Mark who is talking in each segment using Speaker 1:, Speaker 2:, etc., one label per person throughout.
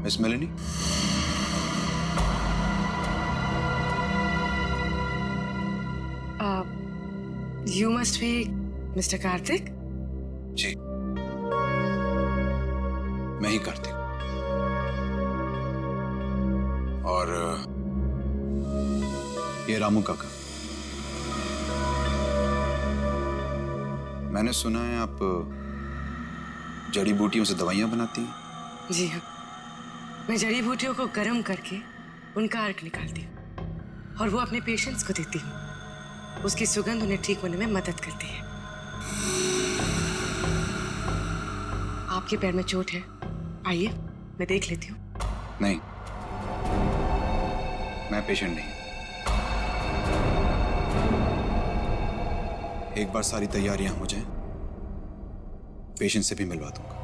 Speaker 1: Miss Meloni?
Speaker 2: You must be Mr. Karthik?
Speaker 1: जी, मैं ही कार्तिक। और ये रामू काका। मैंने सुना है आप जड़ी बूटियों से दवाइयां बनाती हैं।
Speaker 2: जी हाँ, मैं जड़ी बूटियों को गर्म करके उनका अर्क निकालती हूँ और वो अपने पेशेंट्स को देती हूँ। उसकी सुगंध उन्हें ठीक होने में मदद करती है। आपके पैर में चोट है, आइए मैं देख लेती हूँ।
Speaker 1: नहीं, मैं पेशेंट नहीं। एक बार सारी तैयारियां हो जाएं, पेशेंट से भी मिलवा दूंगा।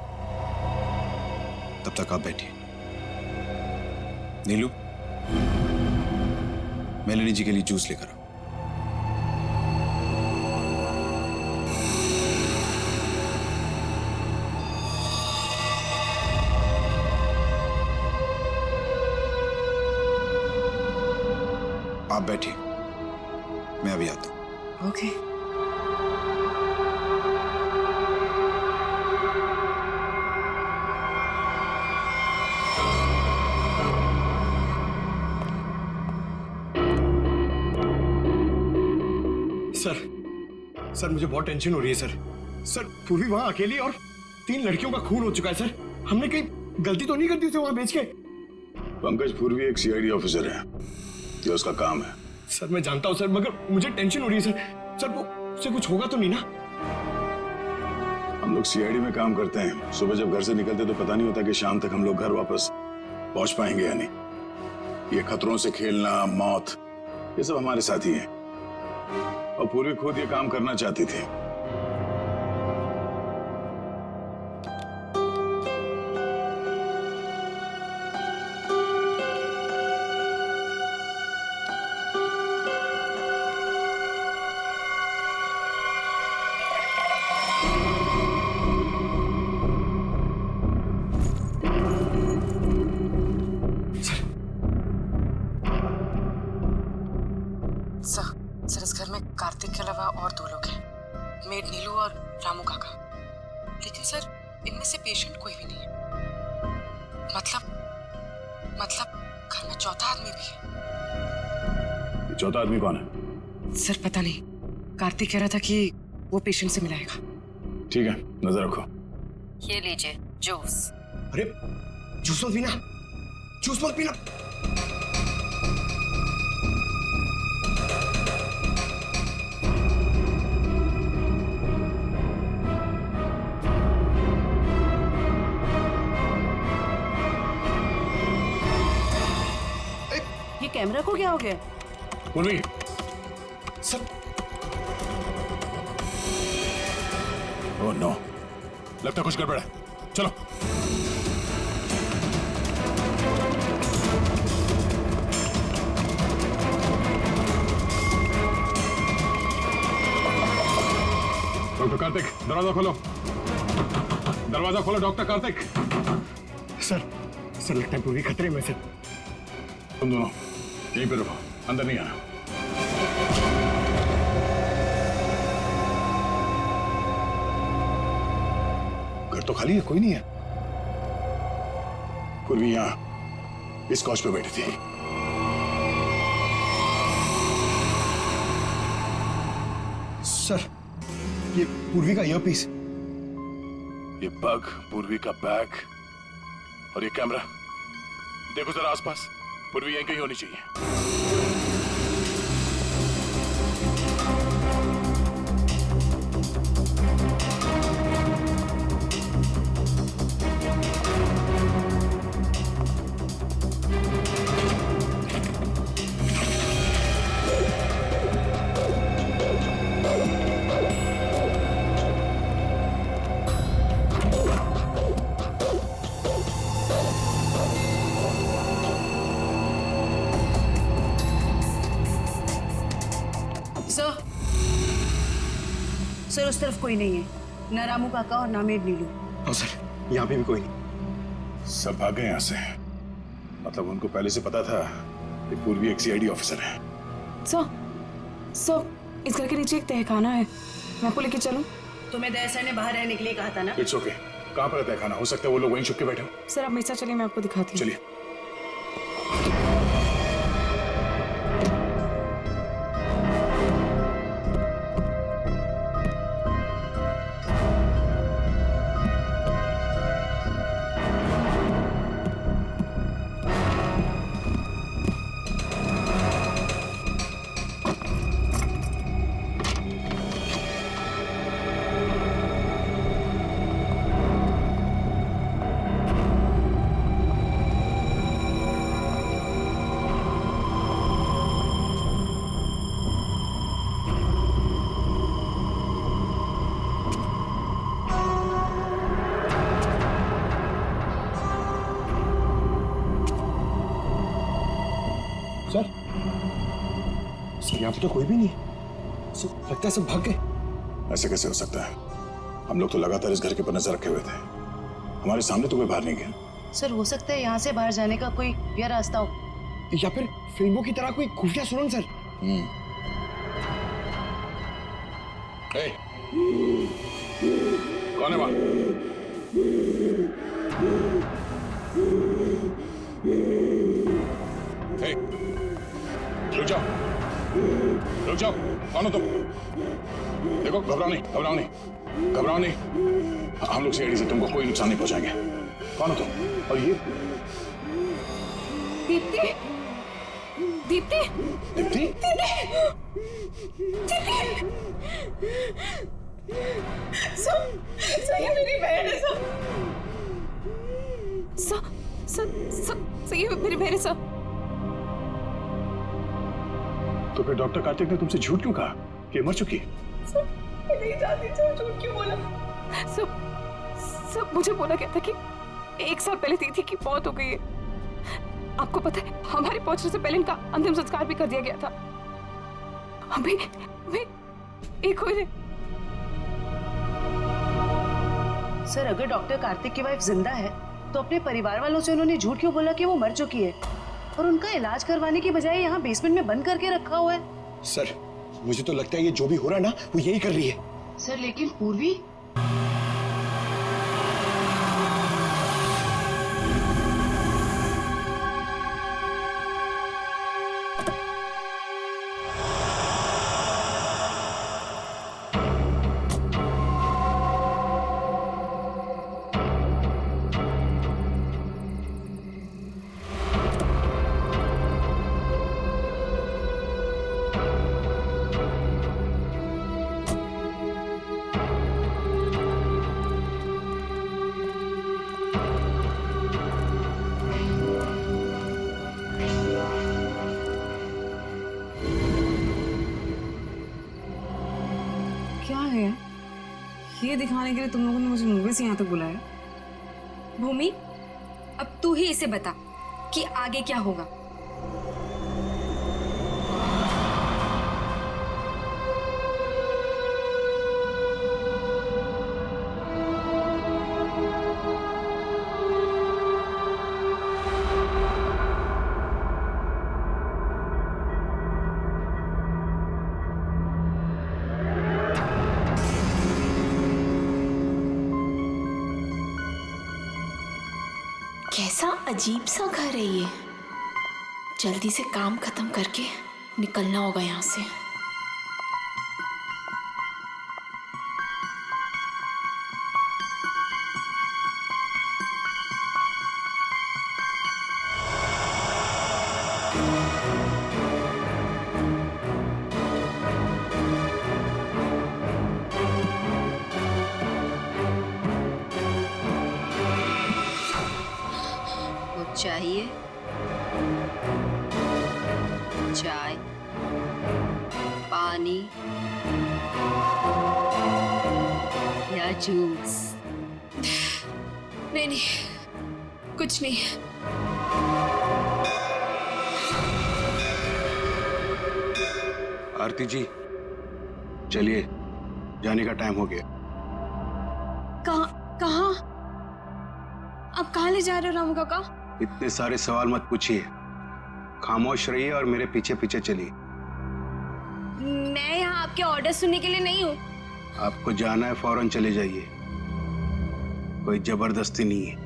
Speaker 1: तब तक आप बैठिए। नीलू, मेलेनी जी के लिए जूस लेकर आओ। आप बैठिए, मैं अभी आता हूं।
Speaker 2: ओके।
Speaker 3: सर मुझे बहुत टेंशन हो रही है सर पूर्वी वहां अकेली और 3 लड़कियों का खून हो चुका है सर। हमने कहीं गलती तो नहीं कर दी उसे वहां भेज के?
Speaker 4: पंकज पूर्वी एक सीआईडी ऑफिसर है, ये उसका काम है।
Speaker 3: सर मैं जानता हूं सर, मगर मुझे टेंशन हो रही है सर वो उससे कुछ होगा तो नहीं ना?
Speaker 4: हम लोग सीआईडी में काम करते हैं, सुबह जब घर से निकलते तो पता नहीं होता कि शाम तक हम लोग घर वापस पहुंच पाएंगे या नहीं। ये खतरों से खेलना, मौत, ये सब हमारे साथी हैं और पूर्वी खुद ये काम करना चाहती थी।
Speaker 2: सर इस घर में कार्तिक के अलावा और 2 लोग हैं, मेड नीलू और रामू काका। लेकिन सर इनमें से पेशेंट कोई भी नहीं है। मतलब घर में चौथा आदमी भी है।
Speaker 4: ये चौथा आदमी कौन है?
Speaker 2: सर पता नहीं, कार्तिक कह रहा था कि वो पेशेंट से मिलाएगा।
Speaker 4: ठीक है, नजर रखो।
Speaker 5: ये लीजिए जूस।
Speaker 3: अरे जूस मत पीना, जूस मत पीना।
Speaker 5: ये कैमरा को क्या हो गया?
Speaker 4: पूर्वी,
Speaker 3: सर
Speaker 4: ओह नो, लगता कुछ गड़बड़ है। चलो। डॉक्टर कार्तिक, दरवाजा खोलो। दरवाजा खोलो डॉक्टर कार्तिक।
Speaker 3: सर लगता है पूरी खतरे में सर।
Speaker 4: तुम दोनों यहीं पे रुको, अंदर नहीं आना। घर तो खाली है, कोई नहीं है। पूर्वी यहां इस कॉच पे बैठी थी।
Speaker 3: सर ये पूर्वी का ईयरपीस,
Speaker 4: ये पग, पूर्वी का बैग और ये कैमरा। देखो जरा आसपास, पूर्वी यहीं कहीं होनी चाहिए।
Speaker 5: सर उस तरफ कोई नहीं है, न रामू काका और ना मेड नीलू।
Speaker 3: हाँ सर, यहाँ पे भी कोई नहीं।
Speaker 4: सब भाग गए यहाँ से। मतलब उनको पहले से पता था कि पूर्वी एक सीआईडी ऑफिसर है।
Speaker 6: सर इस घर के नीचे एक तहखाना है, मैं आपको लेके चलूं?
Speaker 5: तुम्हें दया सर ने बाहर रहने के लिए कहा था ना।
Speaker 4: It's okay. कहाँ पर है तहखाना? हो सकता है वो लोग वहीं छुप के बैठे हो।
Speaker 6: सर आप मेरे साथ चलिए, मैं आपको दिखाती हूँ।
Speaker 4: चलिए।
Speaker 3: सर यहाँ पे तो कोई भी नहीं है। सर लगता है सब भाग गए।
Speaker 4: ऐसे कैसे हो सकता है? हम लोग तो लगातार इस घर के पर नजर रखे हुए थे, हमारे सामने तो कोई बाहर नहीं गया।
Speaker 5: सर हो सकता है यहाँ से बाहर जाने का कोई या रास्ता हो,
Speaker 3: या फिर फिल्मों की तरह कोई खुफिया सुरंग। सर
Speaker 4: ए, कौन है वहां? ए, रुक जाओ, रुक जाओ। कौन हो तुम? देखो, घबराओ नहीं, घबराओ नहीं, घबराओ नहीं। हम लोग सीआईडी से तुमको कोई नुकसान नहीं पहुंचाएंगे। कौन हो तुम? और ये
Speaker 6: दीप्ति, दीप्ति,
Speaker 4: दीप्ति?
Speaker 6: सर ये मेरी बहन है। सर ये मेरी बहन है सर।
Speaker 4: तो फिर डॉक्टर कार्तिक ने तुमसे झूठ क्यों कहा कि ये मर चुकी है?
Speaker 6: मैं नहीं जानती सर, झूठ क्यों बोला? सब मुझे बोला गया था कि 1 साल पहले दीदी की मौत हो गई है। आपको पता है हमारे पहुंचने से पहले इनका अंतिम संस्कार भी कर दिया गया था। अभी एक हो रहे।
Speaker 5: सर अगर डॉक्टर कार्तिक की वाइफ जिंदा है तो अपने परिवार वालों से उन्होंने झूठ क्यों बोला कि वो मर चुकी है और उनका इलाज करवाने की बजाय यहाँ बेसमेंट में बंद करके रखा हुआ है?
Speaker 3: सर मुझे तो लगता है ये जो भी हो रहा है ना वो यही कर रही है।
Speaker 5: सर लेकिन पूर्वी,
Speaker 6: क्या है ये दिखाने के लिए तुम लोगों ने मुझे मुंबई से यहाँ तक बुलाया?
Speaker 7: भूमि, अब तू ही इसे बता कि आगे क्या होगा।
Speaker 8: कैसा अजीब सा घर है ये। जल्दी से काम खत्म करके निकलना होगा यहाँ से।
Speaker 5: चाहिए चाय, पानी या जूस?
Speaker 7: नहीं, कुछ नहीं।
Speaker 3: आरती जी चलिए, जाने का टाइम हो गया।
Speaker 7: कहाँ आप कहाँ ले जा रहे हो रामू काका?
Speaker 9: इतने सारे सवाल मत पूछिए, खामोश रहिए और मेरे पीछे पीछे चलिए।
Speaker 7: मैं यहाँ आपके ऑर्डर सुनने के लिए नहीं हूँ।
Speaker 9: आपको जाना है, फौरन चले जाइए, कोई जबरदस्ती नहीं है।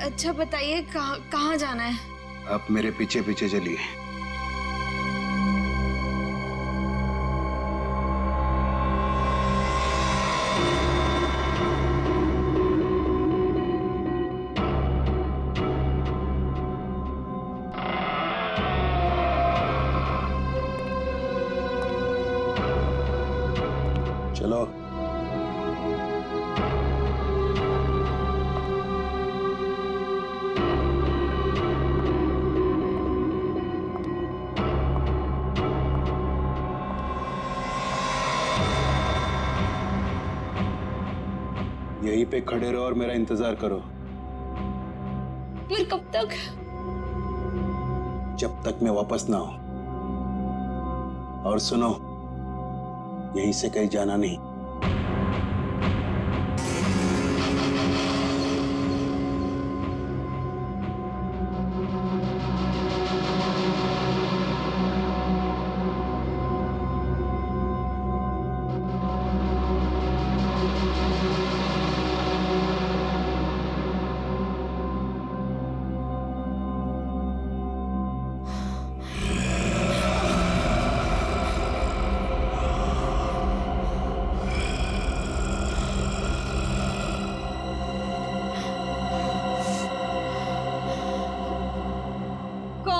Speaker 7: अच्छा बताइए कहाँ जाना है?
Speaker 9: आप मेरे पीछे पीछे चलिए। चलो। यहीं पे खड़े रहो और मेरा इंतजार करो।
Speaker 7: फिर कब तक?
Speaker 9: जब तक मैं वापस ना आऊं। और सुनो, यहीं से कहीं जाना नहीं।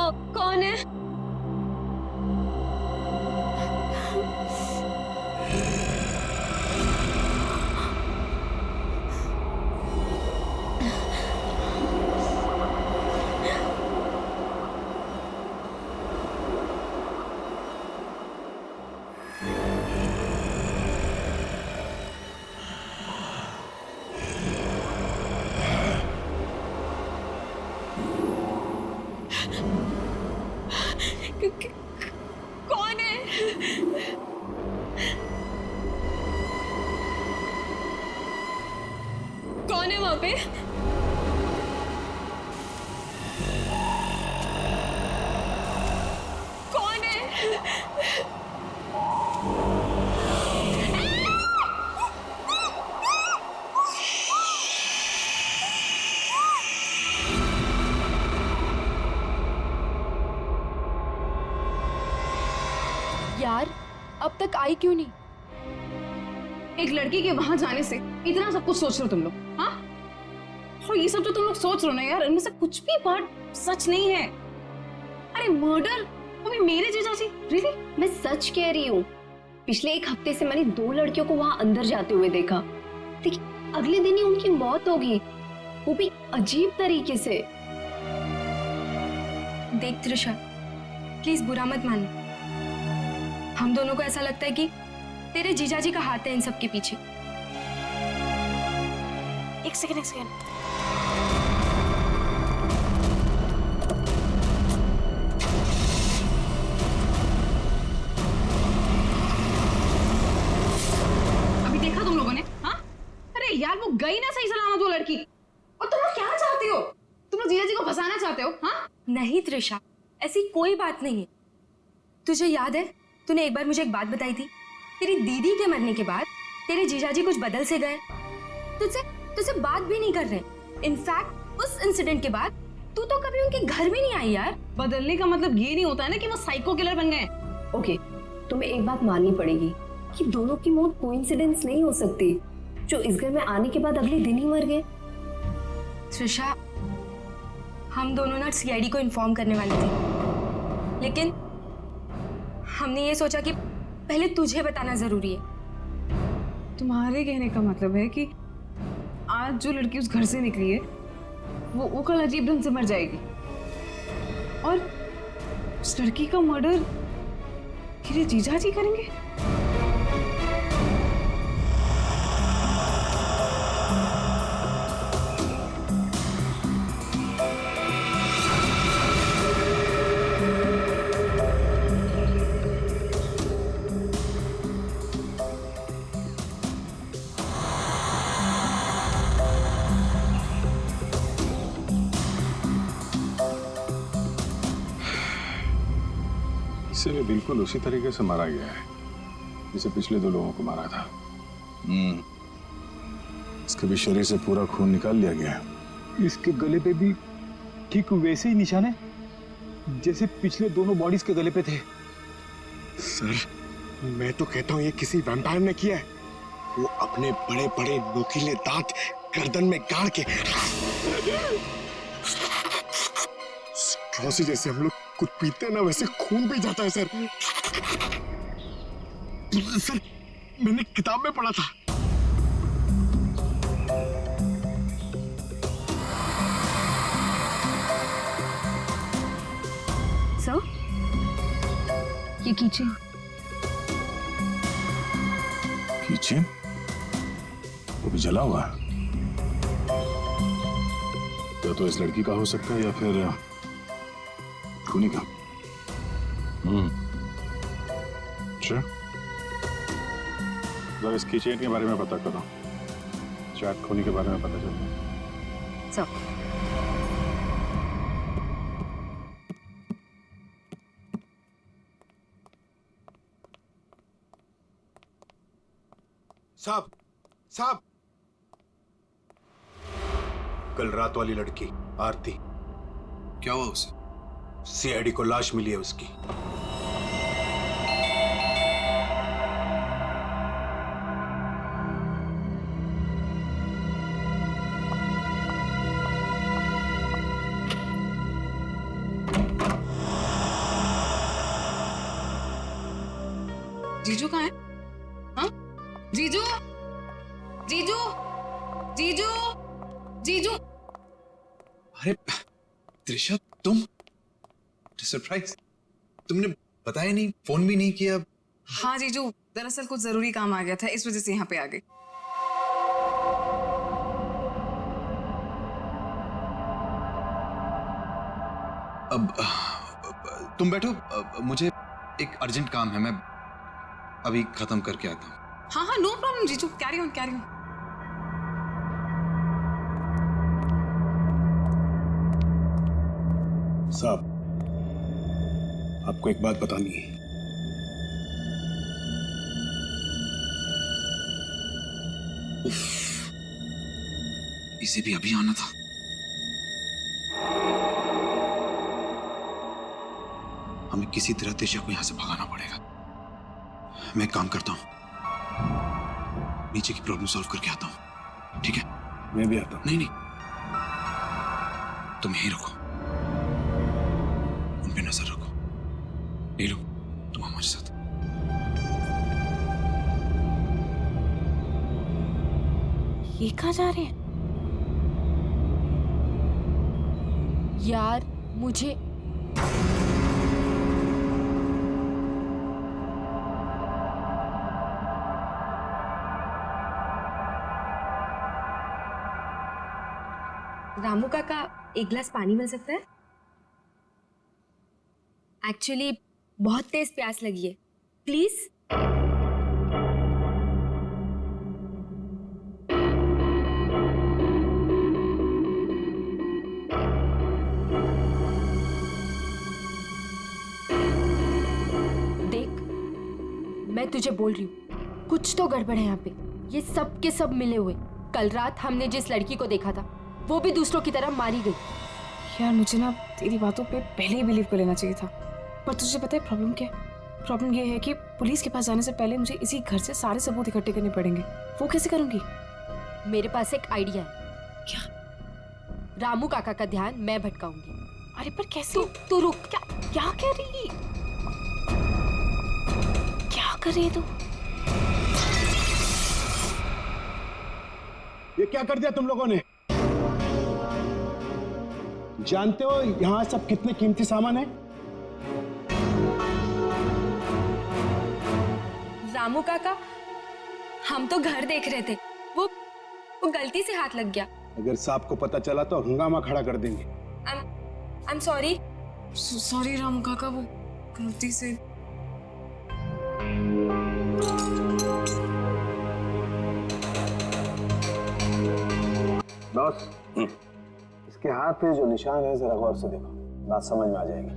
Speaker 7: कौन है? कौन है? कौन है वहां पे? कौन है?
Speaker 6: यार अब तक आई क्यों नहीं?
Speaker 5: एक लड़की के वहां जाने से इतना सब कुछ सोच रहे हो तुम लोग? हाँ, और ये सब तो तुम लोग सोच रहे हो ना यार, इनमें से कुछ भी बात सच नहीं है। अरे मर्डर अभी मेरे जीजा जी? रियली?
Speaker 10: मैं सच कह रही हूँ। पिछले एक हफ्ते से मैंने 2 लड़कियों को वहां अंदर जाते हुए देखा, लेकिन अगले दिन ही उनकी मौत हो गई, वो भी अजीब तरीके से।
Speaker 7: देख त्रिशा, प्लीज बुरा मत मान। हम दोनों को ऐसा लगता है कि तेरे जीजाजी का हाथ है इन सब के पीछे।
Speaker 6: एक सेकंड।
Speaker 5: अभी देखा तुम लोगों ने? हाँ, अरे यार वो गई ना सही सलामत वो लड़की। और तुम लोग क्या चाहते हो? तुम लोग जीजा जी को फंसाना चाहते हो? हाँ
Speaker 7: नहीं त्रिशा, ऐसी कोई बात नहीं है। तुझे याद है तूने एक बार मुझे एक बात बताई थी, तेरी दीदी के मरने के बाद तेरे जीजाजी कुछ बदल से गए, तुझसे बात भी नहीं कर रहे। इनफैक्ट उस इंसिडेंट के बाद तू तो कभी उनके घर भी नहीं आई यार।
Speaker 5: बदलने का मतलब ये नहीं होता है ना कि वो साइको किलर बन गए।
Speaker 10: ओके, तुम्हें एक बात माननी पड़ेगी कि दोनों की मौत कोइंसिडेंस नहीं हो सकती, जो इस घर में आने के बाद अगले दिन ही मर गए।
Speaker 7: त्रिशा, हम दोनों ना सीआईडी को इन्फॉर्म करने वाले थे, लेकिन हमने ये सोचा कि पहले तुझे बताना जरूरी है।
Speaker 5: तुम्हारे कहने का मतलब है कि आज जो लड़की उस घर से निकली है वो कल अजीब ढंग से मर जाएगी, और उस लड़की का मर्डर मेरे जीजा जी करेंगे?
Speaker 4: इसे भी बिल्कुल उसी तरीके से मारा गया है जिसे पिछले 2 लोगों को मारा था। इसके भी शरीर से पूरा खून निकाल लिया गया है।
Speaker 11: इसके गले पे भी ठीक वैसे ही निशान है जैसे पिछले दोनों बॉडीज के गले पे थे।
Speaker 3: सर, मैं तो कहता हूँ ये किसी वैम्पायर ने किया है। वो अपने बड़े बड़े नोकीले दांत गर्दन में गाड़ के स्ट्रॉ से जैसे हम लोग कुछ पीते हैं ना वैसे खून पी जाता है सर। सर, मैंने किताब में पढ़ा था।
Speaker 10: सर, ये कीचेन।
Speaker 4: किचन वो भी जला हुआ है। या तो इस लड़की का हो सकता है या फिर खूनी का। अच्छा, जरा इस किचन के बारे में पता करो, शायद खूनी के बारे में पता चल जाए।
Speaker 10: सर,
Speaker 3: साहब, साहब, कल रात वाली लड़की आरती,
Speaker 1: क्या हुआ उसे?
Speaker 3: सीआईडी को लाश मिली है उसकी।
Speaker 5: जीजू कहाँ है? हाँ? जीजू, जीजू, जीजू, जीजू।
Speaker 1: अरे त्रिशा, तुम सरप्राइज, तुमने बताया नहीं, फोन भी नहीं किया।
Speaker 5: हाँ जीजू, दरअसल कुछ जरूरी काम आ गया था, इस वजह से यहाँ पे आ गई।
Speaker 1: अब तुम बैठो, मुझे एक अर्जेंट काम है, मैं अभी खत्म करके आता हूँ।
Speaker 5: हाँ हाँ, नो प्रॉब्लम जीजू, कैरी ऑन कैरी ऑन।
Speaker 3: साहब, आपको एक बात बतानी है।
Speaker 1: इसे भी अभी आना था। हमें किसी तरह त्रिशा को यहां से भगाना पड़ेगा। मैं एक काम करता हूं, नीचे की प्रॉब्लम सॉल्व करके आता हूं, ठीक है?
Speaker 3: मैं भी आता हूं।
Speaker 1: नहीं नहीं, तुम यहीं रखो, उन पे नजर रखो। नीलू, तुम हमारे साथ।
Speaker 5: ये कहाँ जा रहे हैं?
Speaker 10: यार मुझे
Speaker 7: रामू काका, एक गिलास पानी मिल सकता है? एक्चुअली बहुत तेज प्यास लगी है, प्लीज।
Speaker 10: देख, मैं तुझे बोल रही हूँ, कुछ तो गड़बड़ है यहाँ पे। ये सब के सब मिले हुए। कल रात हमने जिस लड़की को देखा था वो भी दूसरों की तरह मारी गई।
Speaker 5: यार मुझे ना तेरी बातों पे पहले ही बिलीव कर लेना चाहिए था, पर तुझे पता है प्रॉब्लम क्या है? प्रॉब्लम ये है कि पुलिस के पास जाने से पहले मुझे इसी घर से सारे सबूत इकट्ठे करने पड़ेंगे। वो कैसे करूंगी?
Speaker 10: मेरे पास एक आइडिया है।
Speaker 5: क्या?
Speaker 10: रामू काका का ध्यान मैं भटकाऊंगी।
Speaker 5: अरे पर कैसे?
Speaker 10: तू रुक।
Speaker 5: क्या क्या कह रही है? क्या कर रही है तू?
Speaker 3: ये क्या कर दिया तुम लोगों ने? जानते हो यहां सब कितने कीमती सामान है?
Speaker 7: रामू काका, हम तो घर देख रहे थे, वो गलती से हाथ लग गया।
Speaker 3: अगर साहब को पता चला तो हंगामा खड़ा कर देंगे।
Speaker 7: I am sorry.
Speaker 5: Sorry Ramu काका, वो गलती से।
Speaker 9: बॉस, इसके हाथ पे जो निशान है जरा गौर से देखो, बात समझ में आ जाएगी।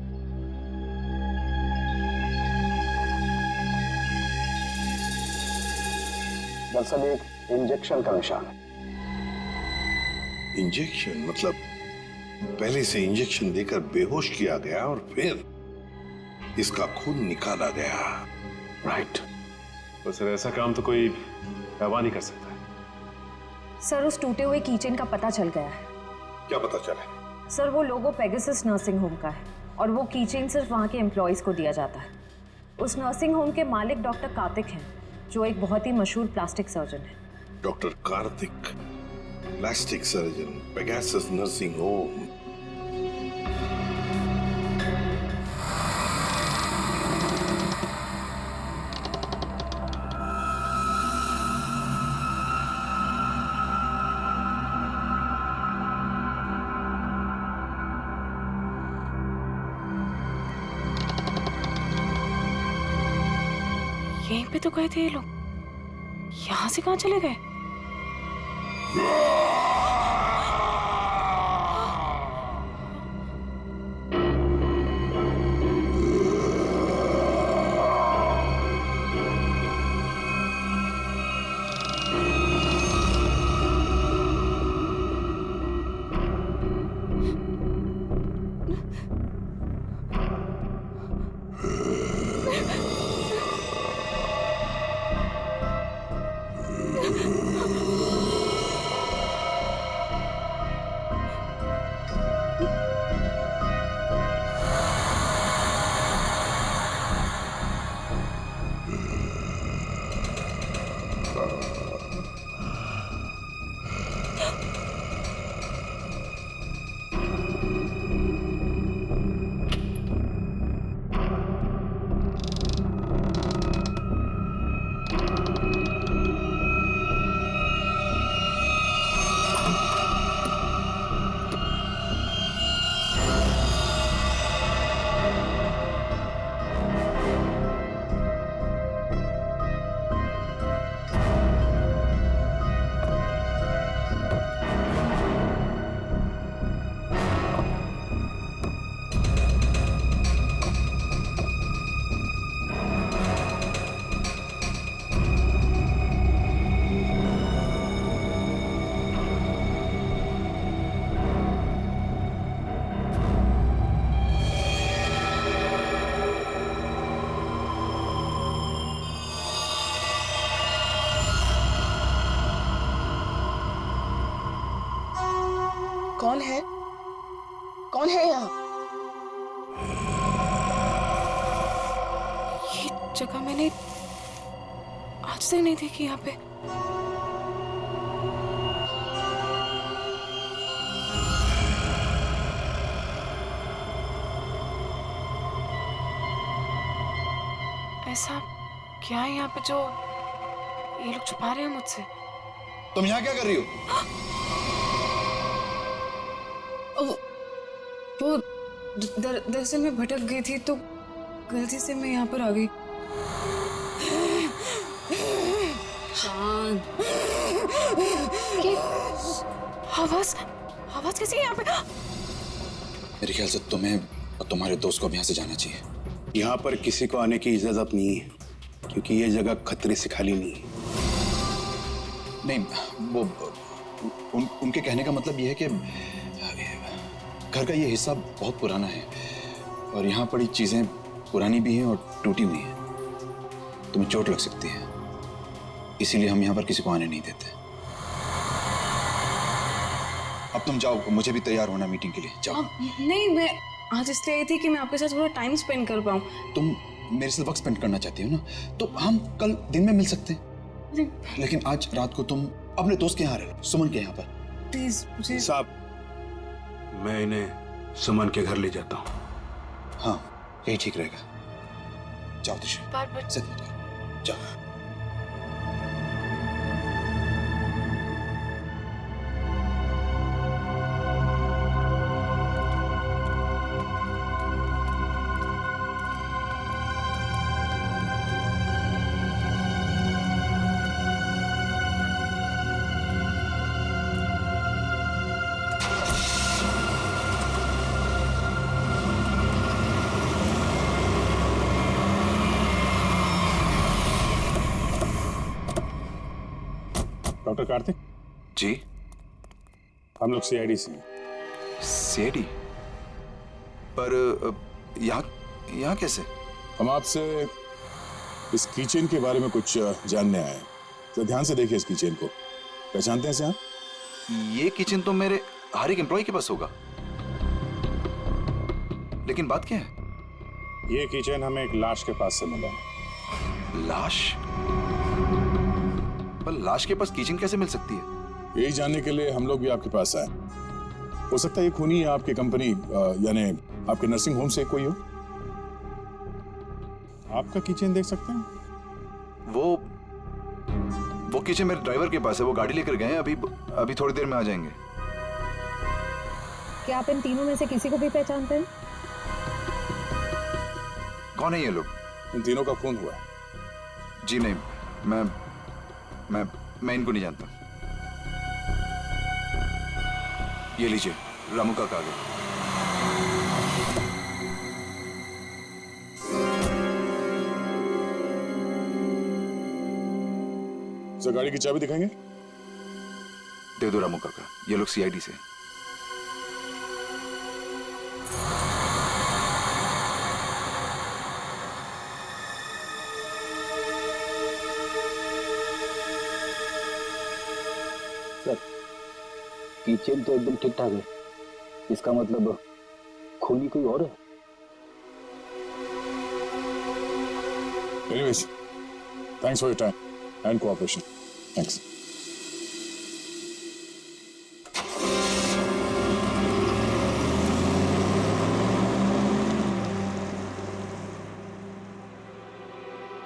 Speaker 9: दरअसल एक इंजेक्शन का निशान है।
Speaker 12: इंजेक्शन मतलब पहले से इंजेक्शन देकर बेहोश किया गया और फिर इसका खून निकाला गया।
Speaker 9: राइट।
Speaker 13: तो सर ऐसा काम तो कोई दवा नहीं कर सकता।
Speaker 10: सर उस टूटे हुए कीचेन का पता चल गया है।
Speaker 12: क्या पता चला?
Speaker 10: सर वो लोगो पेगासस नर्सिंग होम का है और वो कीचेन सिर्फ वहाँ के एम्प्लॉयज को दिया जाता है। उस नर्सिंग होम के मालिक डॉक्टर कार्तिक हैं, जो एक बहुत ही मशहूर प्लास्टिक सर्जन है।
Speaker 12: Doctor Kartik, plastic surgeon, Pegasus nursing home.
Speaker 6: यहीं पे तो गए थे ये लोग, यहाँ से कहाँ चले गए?
Speaker 14: कौन है? कौन है यहाँ?
Speaker 6: ये जगह मैंने आज तक नहीं देखी यहाँ पे। ऐसा क्या है यहाँ पे जो ये लोग छुपा रहे हैं मुझसे?
Speaker 1: तुम यहाँ क्या कर रही हो?
Speaker 6: वो दरअसल मैं भटक गई थी तो गलती से मैं यहाँ पर आ गई।
Speaker 2: शांत।
Speaker 6: आवाज कैसी है यहाँ पे?
Speaker 1: मेरे ख्याल से तुम्हें और तुम्हारे दोस्त को भी यहाँ से जाना चाहिए।
Speaker 9: यहाँ पर किसी को आने की इजाजत नहीं है, क्योंकि ये जगह खतरे से खाली नहीं है।
Speaker 1: नहीं, वो उनके कहने का मतलब ये है कि घर का ये हिस्सा बहुत पुराना है और यहाँ पड़ी चीजें पुरानी भी हैं और टूटी हुई हैं। तुम्हें चोट लग सकती है, इसीलिए हम यहाँ पर किसी को आने नहीं देते। अब तुम जाओ, मुझे भी तैयार होना मीटिंग के लिए। जाओ।
Speaker 6: नहीं, मैं आज इसलिए आई थी कि मैं आपके साथ थोड़ा टाइम स्पेंड कर पाऊँ।
Speaker 1: तुम मेरे साथ वक्त स्पेंड करना चाहती हो ना, तो हम कल दिन में मिल सकते हैं। लेकिन आज रात को तुम अपने दोस्त के यहाँ रह लो, सुमन के यहाँ पर।
Speaker 6: प्लीज मुझे।
Speaker 9: साहब, मैं इन्हें सुमन के घर ले जाता हूँ।
Speaker 1: हाँ, यही ठीक रहेगा। जाओ दिशा,
Speaker 6: बार-बार
Speaker 1: जिद मत करो, जाओ।
Speaker 4: डॉक्टर कार्तिक
Speaker 1: जी।
Speaker 4: हम लोग सीआईडी से हैं।
Speaker 1: सीआईडी? पर यहाँ कैसे?
Speaker 4: हम आपसे इस कीचेन के बारे में कुछ जानने आए हैं। तो ध्यान से देखिए इस कीचेन को। पहचानते हैं इसे आप?
Speaker 1: ये किचन तो मेरे हर एक एम्प्लॉय के पास होगा, लेकिन बात क्या है?
Speaker 4: ये किचन हमें एक लाश के पास से मिला है।
Speaker 1: लाश? पर लाश के पास किचन कैसे मिल सकती है?
Speaker 4: यही जानने के लिए हम लोग भी आपके पास आए। हो सकता है ये खूनी आपकी कंपनी यानी आपके नर्सिंग होम से कोई हो। आपका किचन देख सकते हैं?
Speaker 1: वो किचन मेरे ड्राइवर के पास है, वो गाड़ी लेकर गए हैं, अभी थोड़ी देर में आ जाएंगे।
Speaker 5: क्या आप इन तीनों में से किसी को भी पहचानते हैं?
Speaker 1: कौन है ये लोग?
Speaker 4: इन तीनों का खून हुआ।
Speaker 1: जी नहीं, मैं इनको नहीं जानता। ये लीजिए, रामू का कागज।
Speaker 4: सर गाड़ी की चाबी दिखाएंगे?
Speaker 1: दे दो रामू काका, ये लोग सीआईडी से।
Speaker 11: सर किचन तो एकदम ठीक ठाक है, इसका मतलब खूनी कोई और है।
Speaker 4: Anyways, thanks for your time and cooperation. Thanks.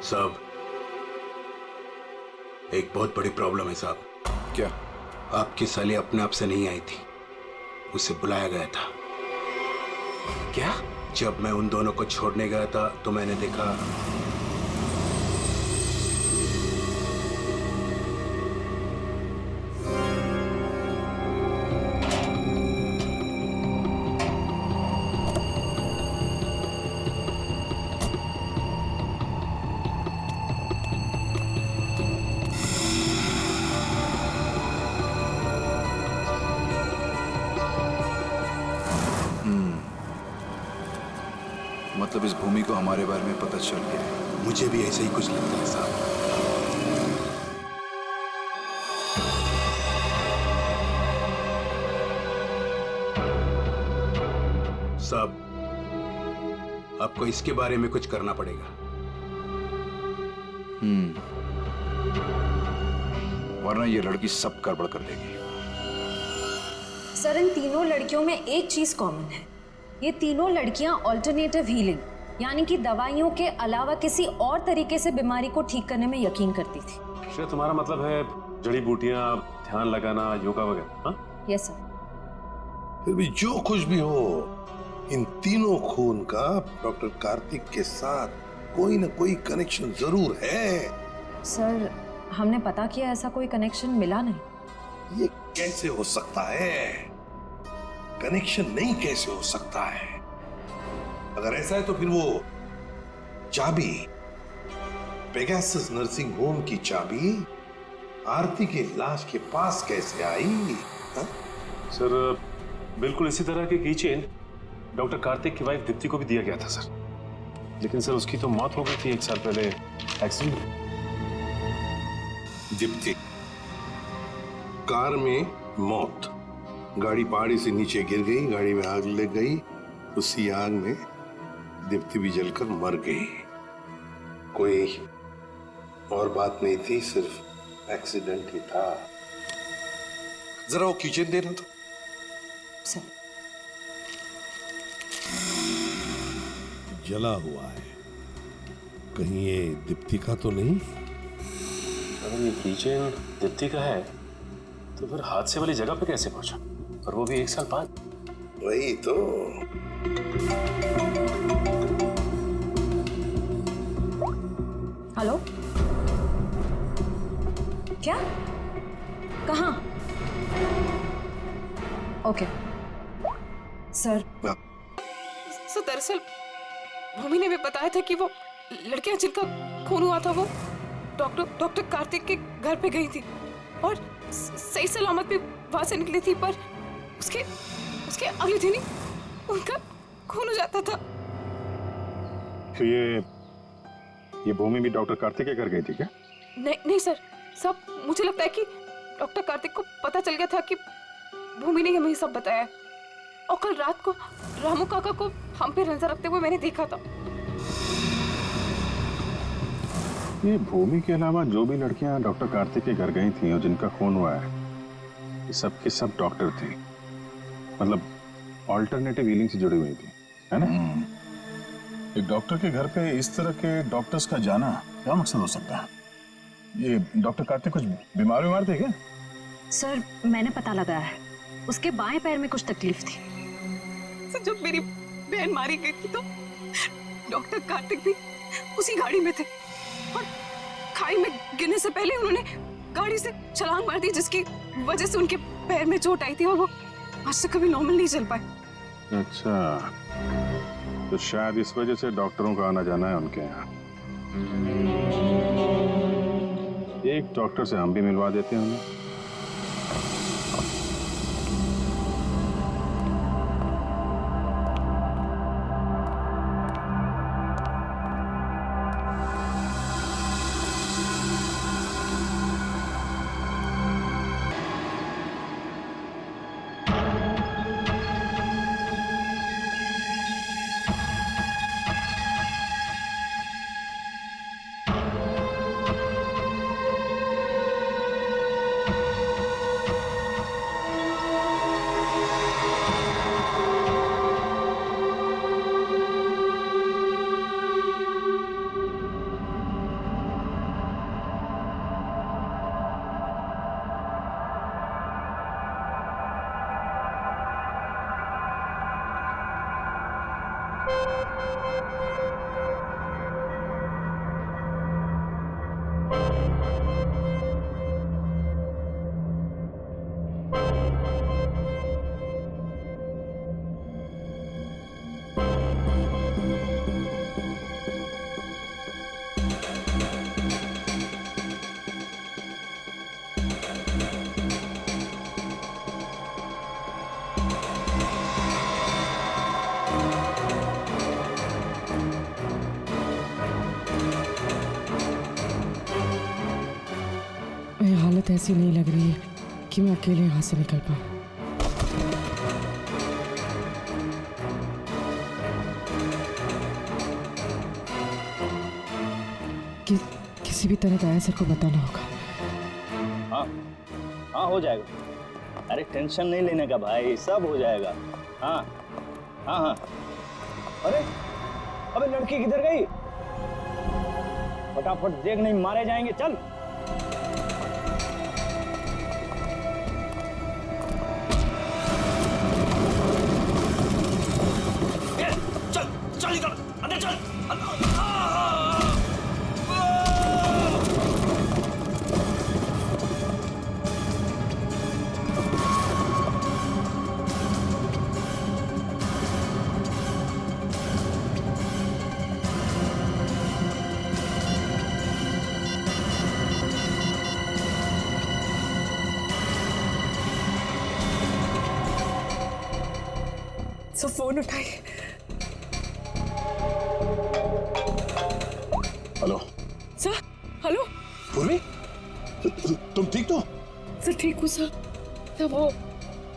Speaker 9: साहब, एक बहुत बड़ी प्रॉब्लम है साहब।
Speaker 1: क्या?
Speaker 9: आपकी साली अपने आप से नहीं आई थी, उसे बुलाया गया था।
Speaker 1: क्या?
Speaker 9: जब मैं उन दोनों को छोड़ने गया था तो मैंने देखा
Speaker 1: मतलब इस भूमि को हमारे बारे में पता चल गया है।
Speaker 9: मुझे भी ऐसे ही कुछ लगता है साहब। साहब, आपको इसके बारे में कुछ करना पड़ेगा।
Speaker 1: वरना ये लड़की सब गड़बड़ कर देगी।
Speaker 10: सर इन तीनों लड़कियों में एक चीज कॉमन है, ये तीनों लड़कियां ऑल्टरनेटिव हीलिंग यानी कि दवाइयों के अलावा किसी और तरीके से बीमारी को ठीक करने में यकीन करती थी।
Speaker 13: श्रेया, तुम्हारा मतलब है जड़ी बूटियां, ध्यान लगाना, योगा वगैरह? हाँ?
Speaker 10: Yes sir.
Speaker 12: फिर भी जो कुछ भी हो, इन तीनों खून का डॉक्टर कार्तिक के साथ कोई ना कोई कनेक्शन जरूर है।
Speaker 10: सर हमने पता किया, ऐसा कोई कनेक्शन मिला नहीं।
Speaker 12: ये कैसे हो सकता है? कनेक्शन नहीं कैसे हो सकता है? अगर ऐसा है तो फिर वो चाबी, पेगासस नर्सिंग होम की चाबी आरती की लाश के पास कैसे आई?
Speaker 13: सर बिल्कुल इसी तरह के कीचेन डॉक्टर कार्तिक की वाइफ दीप्ति को भी दिया गया था सर, लेकिन सर उसकी तो मौत हो गई थी 1 साल पहले एक्सीडेंट में।
Speaker 12: दीप्ति कार में मौत, गाड़ी पहाड़ी से नीचे गिर गई, गाड़ी में आग लग गई, उसी आग में दीप्ति भी जलकर मर गई। कोई और बात नहीं थी, सिर्फ एक्सीडेंट ही था। जरा वो किचन देना तो। जला हुआ है, कहीं ये दीप्ति का तो नहीं?
Speaker 13: अगर ये किचन दीप्ति का है तो फिर हादसे वाली जगह पे कैसे पहुंचा, और वो भी 1 साल बाद?
Speaker 12: वही तो।
Speaker 10: हेलो, क्या? कहाँ? Okay sir.
Speaker 6: सर दरअसल भूमि ने भी बताया था कि वो लड़कियां जिनका खून हुआ था वो डॉक्टर कार्तिक के घर पे गई थी, और सही सलामत भी वहां से निकली थी, पर उसके उसके अगले दिन ही उनका खून हो जाता था।
Speaker 4: तो ये भूमि भी डॉक्टर कार्तिक के घर गई थी क्या?
Speaker 6: नहीं सर, सब मुझे लगता है कि डॉक्टर कार्तिक को पता चल गया था कि भूमि ने हमें सब बताया, और कल रात को रामू काका को हम पे नजर रखते हुए मैंने देखा था।
Speaker 4: ये भूमि के अलावा जो भी लड़कियां डॉक्टर कार्तिक के घर गई थी और जिनका खून हुआ है, ये सब के सब डॉक्टर थे, मतलब ऑल्टरनेटिव हीलिंग से जुड़ी हुई थी, है ना?
Speaker 1: एक डॉक्टर के घर पे इस तरह के डॉक्टर्स का जाना क्या मकसद हो सकता है? ये डॉक्टर कार्तिक कुछ बीमार थे क्या?
Speaker 10: सर मैंने पता लगाया है, उसके बाएं पैर में कुछ तकलीफ थी।
Speaker 6: सर जब मेरी बहन मारी गई थी तो डॉक्टर कार्तिक भी उसी गाड़ी में थे, और खाई में गिरने से पहले उन्होंने गाड़ी से छलांग मार दी, जिसकी वजह से उनके पैर में चोट आई थी और वो आज तक कभी नॉर्मल नहीं चल पाए।
Speaker 4: अच्छा, तो शायद इस वजह से डॉक्टरों का आना जाना है उनके यहाँ। एक डॉक्टर से हम भी मिलवा देते हैं उन्हें।
Speaker 2: हालत ऐसी नहीं लग रही है कि मैं अकेले यहाँ से निकल पाऊँ। किसी भी तरह दया सर को बताना होगा।
Speaker 11: हाँ हो जाएगा, अरे टेंशन नहीं लेने का भाई, सब हो जाएगा। हाँ हाँ हाँ। अरे अबे लड़की किधर गई? फटाफट देख, नहीं मारे जाएंगे। चल
Speaker 2: सो फोन उठाई।
Speaker 1: Hello
Speaker 2: sir. हेलो
Speaker 1: पूर्वी, तुम ठीक तो?
Speaker 2: सर ठीक हूँ सर। तब वो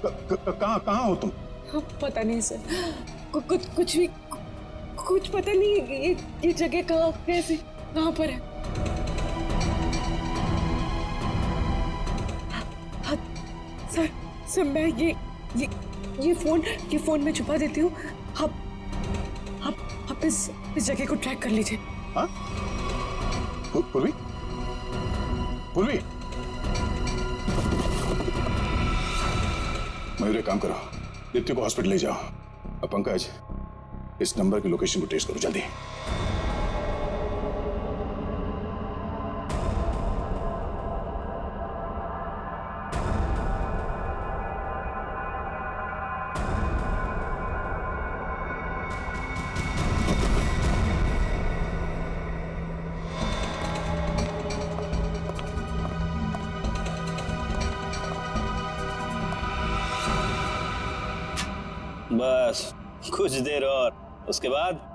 Speaker 1: कहाँ हो तुम?
Speaker 2: हाँ, पता नहीं सर, कुछ भी कुछ पता नहीं। ये जगह कहाँ, कैसे, कहाँ पर है? हाँ, सर मैं ये फोन में छुपा देती हूँ। आप इस जगह को ट्रैक कर लीजिए।
Speaker 1: हाँ? पूर्वी, मयूर एक काम करो, दीप्ति को हॉस्पिटल ले जाओ। अब पंकज, इस नंबर की लोकेशन को ट्रेस करो जल्दी।
Speaker 11: बस कुछ देर और, उसके बाद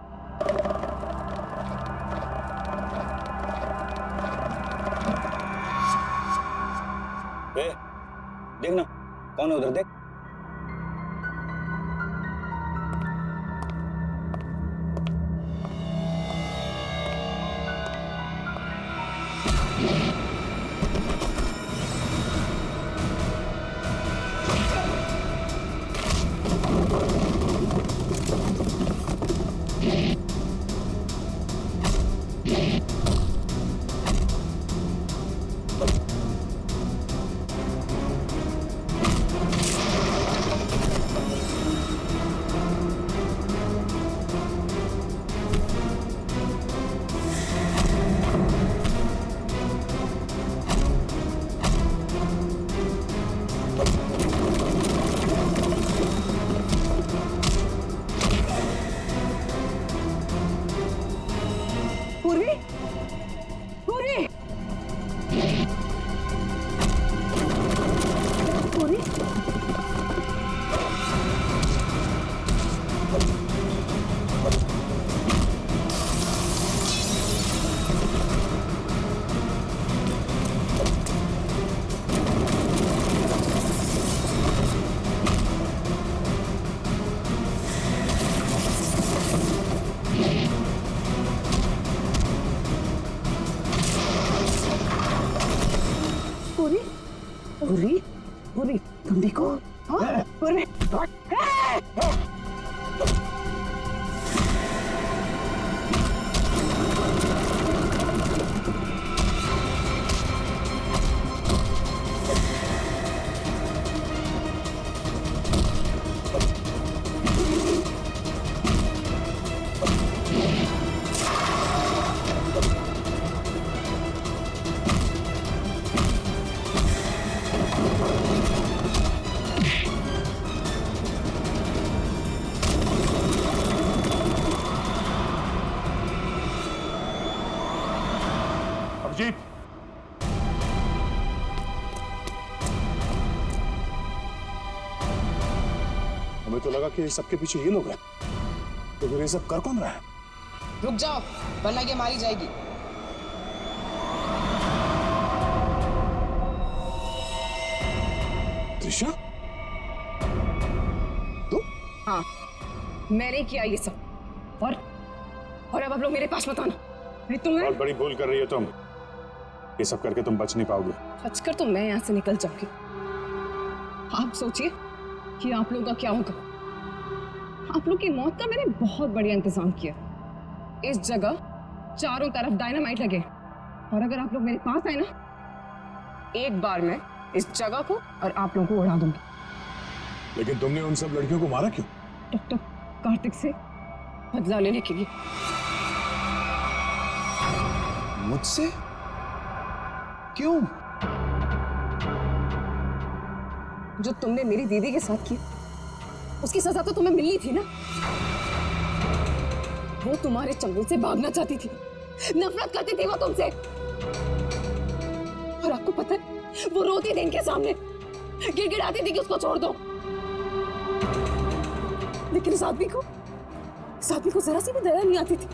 Speaker 11: देखना कौन है उधर, देख।
Speaker 14: पूरी पूरी तुम देखो। हाँ पूरी
Speaker 13: अभिजीत,
Speaker 4: हमें तो लगा कि सबके पीछे ये लोग हैं, तो फिर ये सब कर कौन रहा है?
Speaker 15: रुक जाओ वरना ये मारी जाएगी।
Speaker 4: त्रिशा,
Speaker 5: हाँ मैंने किया ये सब और अब आप लोग मेरे पास मत आना। नहीं तुम्हें
Speaker 4: बहुत बड़ी भूल कर रही हो तुम। ये सब करके तुम बच नहीं पाओगे।
Speaker 5: बचकर तो मैं यहाँ से निकल जाऊंगी। आप सोचिए कि आप लोगों का क्या होगा। आप लोग की मौत का मैंने बहुत बढ़िया इंतजाम किया। इस जगह चारों तरफ डायनामाइट लगे और अगर आप लोग मेरे पास आए ना, एक बार मैं इस जगह को और आप लोगों को उड़ा दूंगी।
Speaker 4: लेकिन तुमने उन सब लड़कियों को मारा क्यों?
Speaker 5: डॉक्टर कार्तिक से बदला लेने के लिए।
Speaker 1: मुझसे? क्यों?
Speaker 5: जो तुमने मेरी दीदी के साथ की, उसकी सजा तो तुम्हें मिलनी थी ना। वो तुम्हारे चंगुल से भागना चाहती थी, नफरत करती थी वो तुमसे। और आपको पता है वो रोती थी इनके सामने, गिड़गिड़ाती थी कि उसको छोड़ दो। लेकिन इस आदमी को जरा सी भी दया नहीं आती थी,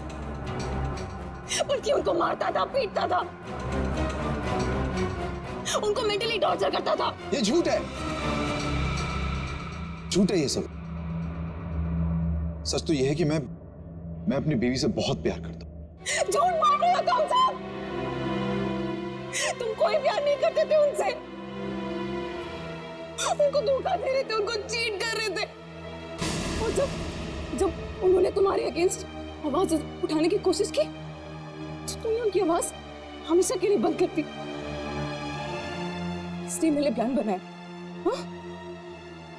Speaker 5: बल्कि उनको मारता था, पीटता था, उनको मेंटली टॉर्चर करता था।
Speaker 1: ये झूठ है, झूठ है ये सब। सच तो ये है कि मैं अपनी बीवी से बहुत प्यार करता हूँ।
Speaker 5: झूठ मार रहे हो तुम सब। तुम कोई प्यार नहीं करते थे उनसे, उनको धोखा दे रहे थे, उनको चीट कर रहे थे। और जब उन्होंने तुम्हारे अगेंस्ट आवाज उठाने की कोशिश की, तो तुमने उनकी आवाज हमेशा के लिए बंद कर दी। इसलिए मैंने प्लान बनाया। हाँ?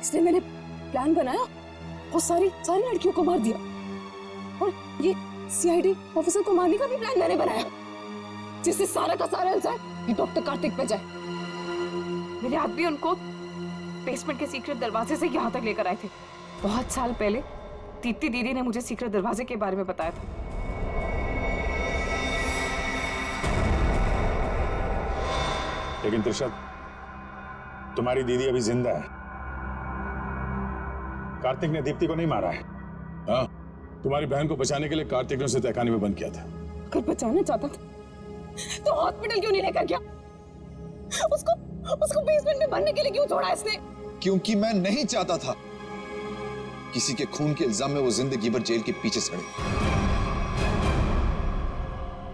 Speaker 5: इसलिए मैंने प्लान बनाया और सारी लड़कियों को मार दिया। और ये सीआईडी ऑफिसर को मारने का भी प्लान मैंने बनाया, जिससे सारा का सारा इल्जाम ये डॉक्टर कार्तिक पे जाए।
Speaker 6: मेरे आदमी उनको बेसमेंट के सीक्रेट दरवाजे से यहाँ तक लेकर आए थे। बहुत साल पहले दीप्ति दीदी ने मुझे सीक्रेट दरवाजे के बारे में बताया था।
Speaker 4: लेकिन त्रिशा, तुम्हारी दीदी अभी जिंदा है। कार्तिक ने दीप्ति को नहीं मारा है। हाँ, तुम्हारी बहन को बचाने के लिए कार्तिक ने उसे तहखाने में बंद किया था।
Speaker 6: अगर बचाना चाहता था तो हॉस्पिटल क्यों नहीं लेकर गया? उसको बेसमेंट में बनने के लिए क्यों छोड़ा इसने?
Speaker 1: क्योंकि मैं नहीं चाहता था किसी के खून के इल्जाम में वो जिंदगी भर जेल के पीछे सड़े।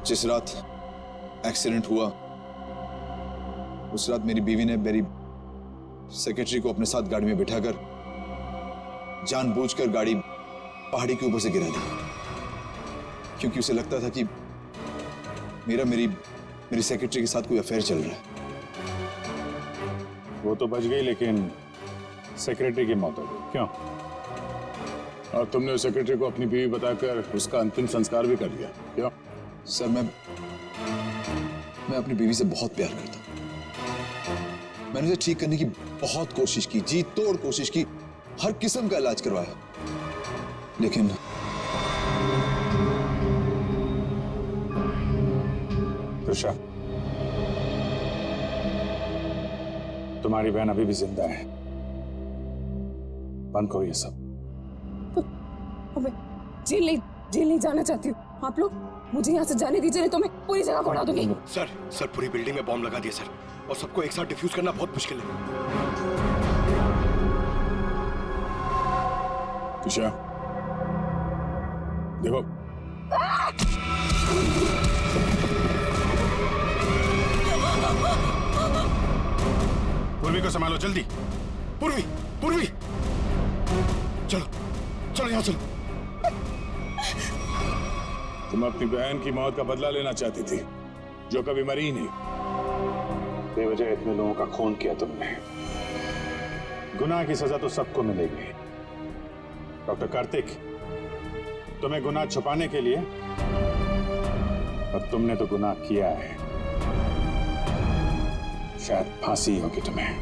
Speaker 1: जिस रात एक्सीडेंट हुआ उस रात मेरी बीवी ने मेरी सेक्रेटरी को अपने साथ गाड़ी में बिठाकर जानबूझकर गाड़ी पहाड़ी के ऊपर से गिरा दी, क्योंकि उसे लगता था कि मेरी सेक्रेटरी के साथ कोई अफेयर चल रहा है।
Speaker 4: वो तो बच गई, लेकिन सेक्रेटरी की मौत हो गई। क्यों? और तुमने उस सेक्रेटरी को अपनी बीवी बताकर उसका अंतिम संस्कार भी कर दिया। क्यों?
Speaker 1: सर, मैं अपनी बीवी से बहुत प्यार करता हूं। मैंने उसे ठीक करने की बहुत कोशिश की, जी तोड़ कोशिश की, हर किस्म का इलाज करवाया, लेकिन
Speaker 4: त्रिशा, तुम्हारी बहन अभी भी जिंदा है। बंद करो ये सब।
Speaker 6: जेल नहीं जाना चाहती हूँ। आप लोग मुझे यहाँ से जाने दीजिए, नहीं तो मैं पूरी जगह को उड़ा दूंगी।
Speaker 3: सर पूरी बिल्डिंग में बॉम्ब लगा दिया सर, और सबको एक साथ डिफ्यूज करना बहुत मुश्किल है।
Speaker 4: त्रिशा, देखो, पूर्वी को संभालो जल्दी।
Speaker 3: पूर्वी चलो यहाँ चलो।
Speaker 4: तुम अपनी बहन की मौत का बदला लेना चाहती थी, जो कभी मरी ही नहीं। बेवजह इतने लोगों का खून किया तुमने। गुनाह की सजा तो सबको मिलेगी। डॉक्टर कार्तिक, तुम्हें गुनाह छुपाने के लिए, और तुमने तो गुनाह किया है। शायद फांसी होगी तुम्हें।